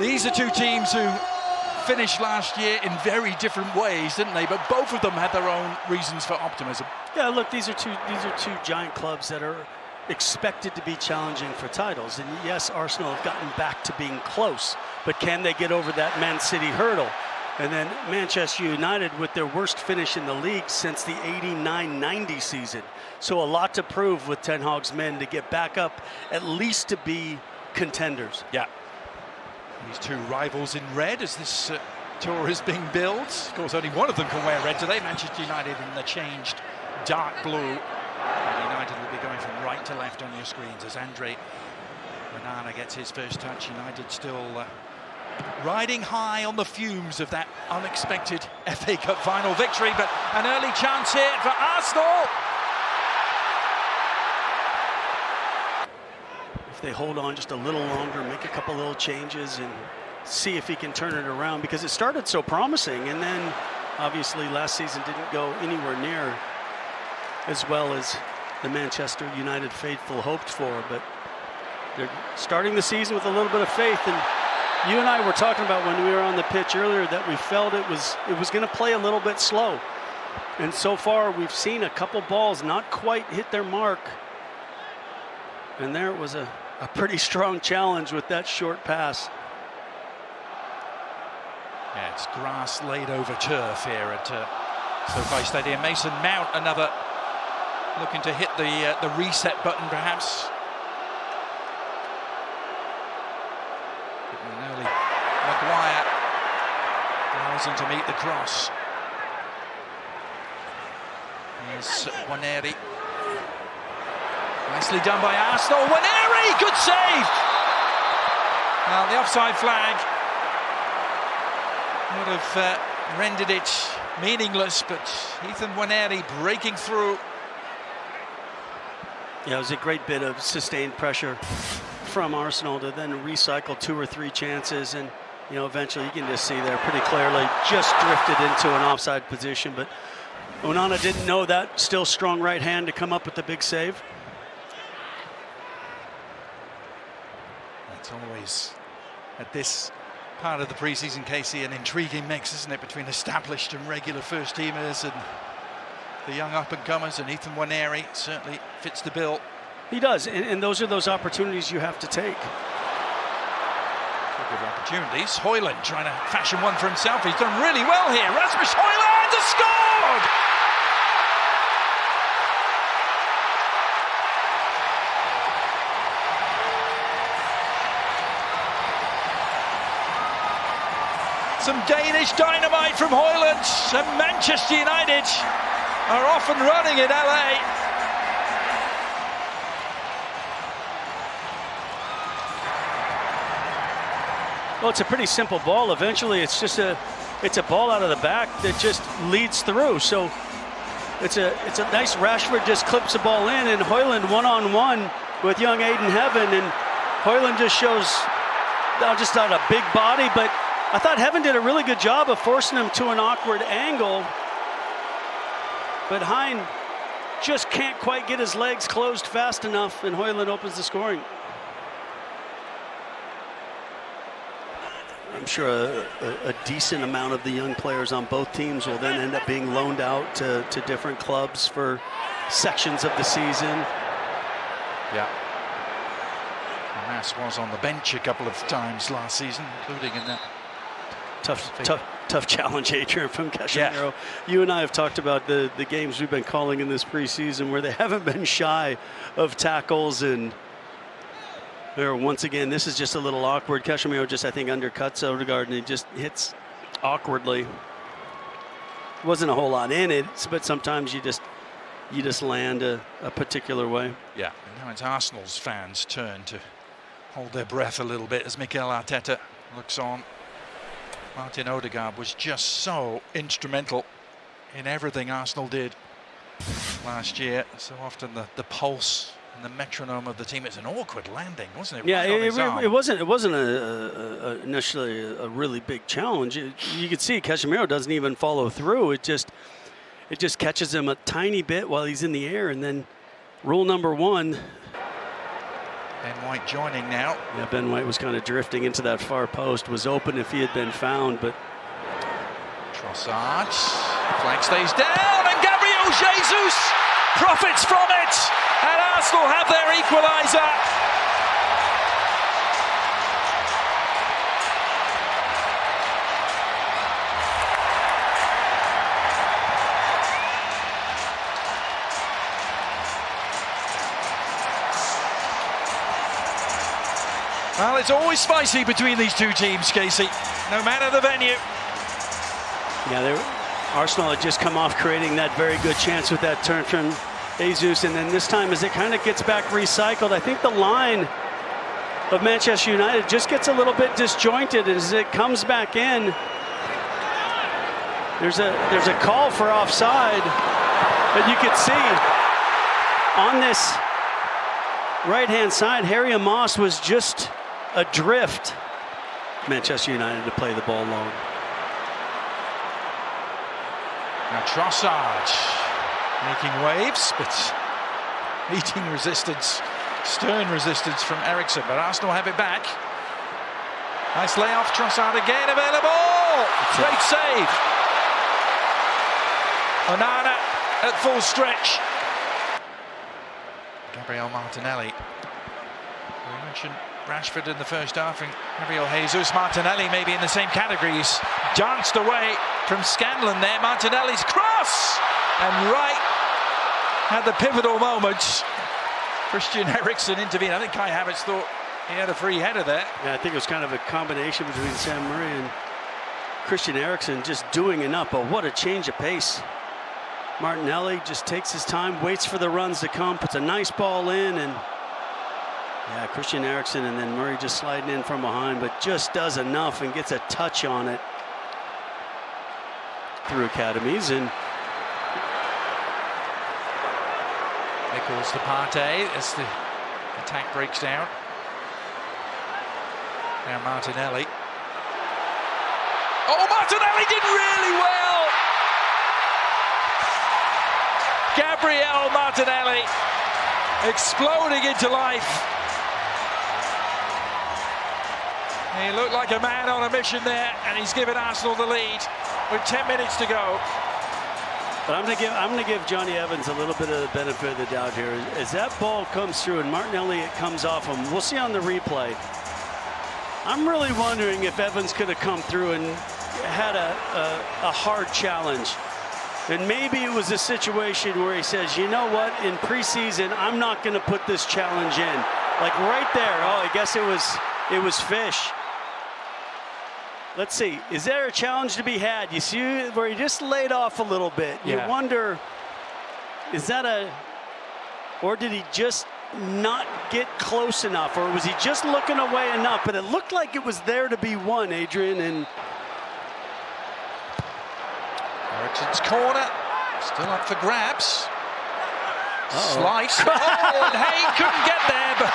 These are two teams who finished last year in very different ways, didn't they? But both of them had their own reasons for optimism. Yeah, look, these are two giant clubs that are expected to be challenging for titles. And yes, Arsenal have gotten back to being close, but can they get over that Man City hurdle? And then Manchester United with their worst finish in the league since the 89-90 season. So a lot to prove with Ten Hag's men to get back up, at least to be contenders. Yeah. These two rivals in red as this tour is being built. Of course, only one of them can wear red today. Manchester United in the changed dark blue. And United will be going from right to left on your screens as Andre Onana gets his first touch. United still riding high on the fumes of that unexpected FA Cup final victory, but an early chance here for Arsenal. If they hold on just a little longer, make a couple little changes and see if he can turn it around, because it started so promising and then obviously last season didn't go anywhere near as well as the Manchester United faithful hoped for, but they're starting the season with a little bit of faith. And you and I were talking about when we were on the pitch earlier that we felt it was going to play a little bit slow. And so far we've seen a couple balls not quite hit their mark. And there it was a pretty strong challenge with that short pass. Yeah, it's grass laid over turf here at SoFi Stadium. Mason Mount, another looking to hit the reset button perhaps. Early Maguire allows him to meet the cross. Here's Waneri. Nicely done by Arsenal. Waneri, good save! Well, the offside flag would have rendered it meaningless, but Ethan Waneri breaking through. Yeah, it was a great bit of sustained pressure from Arsenal to then recycle 2 or 3 chances, and you know, eventually you can just see there pretty clearly just drifted into an offside position, but Onana didn't know that. Still strong right hand to come up with the big save. It's always at this part of the preseason, Casey, an intriguing mix, isn't it, between established and regular first teamers and the young up-and-comers, and Ethan Waneri certainly fits the bill. He does, and those are those opportunities you have to take. Good opportunities. Højlund trying to fashion one for himself. He's done really well here. Rasmus Højlund has scored! Some Danish dynamite from Højlund, and Manchester United are off and running in LA. Well, it's a pretty simple ball. Eventually, it's a ball out of the back that just leads through. So it's a nice. Rashford just clips the ball in, and Højlund one-on-one with young Aiden Heaven, and Højlund just shows just not a big body, but I thought Heaven did a really good job of forcing him to an awkward angle. But Hein just can't quite get his legs closed fast enough, and Højlund opens the scoring. I'm sure a decent amount of the young players on both teams will then end up being loaned out to different clubs for sections of the season. Yeah. Hamas was on the bench a couple of times last season, including in that tough challenge, Adrian, from Casemiro. Yeah. You and I have talked about the games we've been calling in this preseason where they haven't been shy of tackles, and once again, this is just a little awkward. Casemiro just, I think, undercuts Odegaard, and he just hits awkwardly. Wasn't a whole lot in it, but sometimes you just land a particular way. Yeah, and now it's Arsenal's fans' turn to hold their breath a little bit as Mikel Arteta looks on. Martin Odegaard was just so instrumental in everything Arsenal did last year. So often the pulse and the metronome of the team. It's an awkward landing, wasn't it? Yeah, it wasn't necessarily a really big challenge. You could see Casemiro doesn't even follow through. It just catches him a tiny bit while he's in the air, and then rule number 1. Ben White joining now. Yeah, Ben White was kind of drifting into that far post, was open if he had been found, but Trossard, flag stays down, and Gabriel Jesus profits from it, and Arsenal have their equaliser. Well, it's always spicy between these two teams, Casey, no matter the venue. Yeah, Arsenal had just come off creating that very good chance with that turn from Jesus, and then this time as it kind of gets back recycled, I think the line of Manchester United just gets a little bit disjointed as it comes back in. There's a call for offside that you could see on this right-hand side. Harry Amos was just adrift. Manchester United to play the ball long. Now Trossard making waves, but meeting resistance, stern resistance from Eriksen, but Arsenal have it back. Nice layoff, Trossard again available. Great save. Onana at full stretch. Gabriel Martinelli. We mentioned Rashford in the first half, and Gabriel Jesus. Martinelli maybe in the same category. He's danced away from Scanlon there. Martinelli's cross! And right at the pivotal moment, Christian Eriksen intervened. I think Kai Havertz thought he had a free header there. Yeah, I think it was kind of a combination between Sam Murray and Christian Eriksen just doing enough, but what a change of pace. Martinelli just takes his time, waits for the runs to come, puts a nice ball in, and yeah, Christian Eriksen and then Murray just sliding in from behind, but just does enough and gets a touch on it through academies. And Nichols to Partey as the attack breaks down. Now Martinelli. Oh, Martinelli did really well! Gabriel Martinelli exploding into life. He looked like a man on a mission there, and he's given Arsenal the lead with 10 minutes to go. But I'm gonna give Johnny Evans a little bit of the benefit of the doubt here. As that ball comes through and Martinelli, it comes off him. We'll see on the replay. I'm really wondering if Evans could have come through and had a hard challenge. And maybe it was a situation where he says, you know what, in preseason, I'm not going to put this challenge in. Like right there. Oh, I guess it was fish. Let's see. Is there a challenge to be had? You see where he just laid off a little bit. Yeah. You wonder, is that or did he just not get close enough? Or was he just looking away enough? But it looked like it was there to be won, Adrian. And Eriksen's corner, still up for grabs. Slice. Oh, and Hayne couldn't get there. But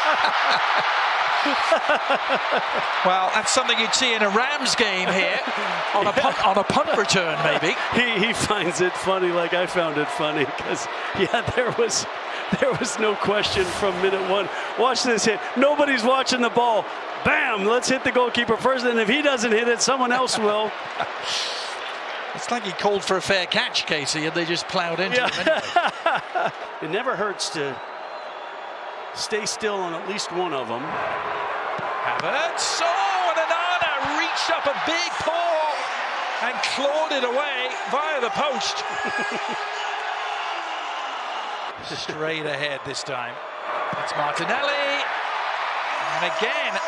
well, that's something you'd see in a Rams game here on a punt return, maybe. He finds it funny, like I found it funny, because yeah, there was no question from minute one. Watch this hit. Nobody's watching the ball. Bam! Let's hit the goalkeeper first, and if he doesn't hit it, someone else will. It's like he called for a fair catch, Casey, and they just plowed into him anyway. It never hurts to stay still on at least one of them. Havertz, and Onana reached up a big paw and clawed it away via the post. Straight ahead this time. It's Martinelli, and again,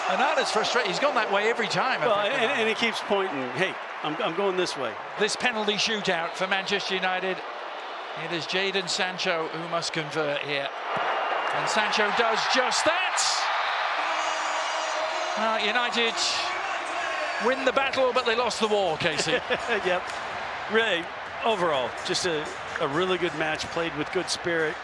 Onana's frustrated. He's gone that way every time. Well, and he keeps pointing, hey, I'm going this way. This penalty shootout for Manchester United. It is Jadon Sancho who must convert here. And Sancho does just that. United win the battle, but they lost the war, Casey. Yep. Really, overall, just a really good match, played with good spirit.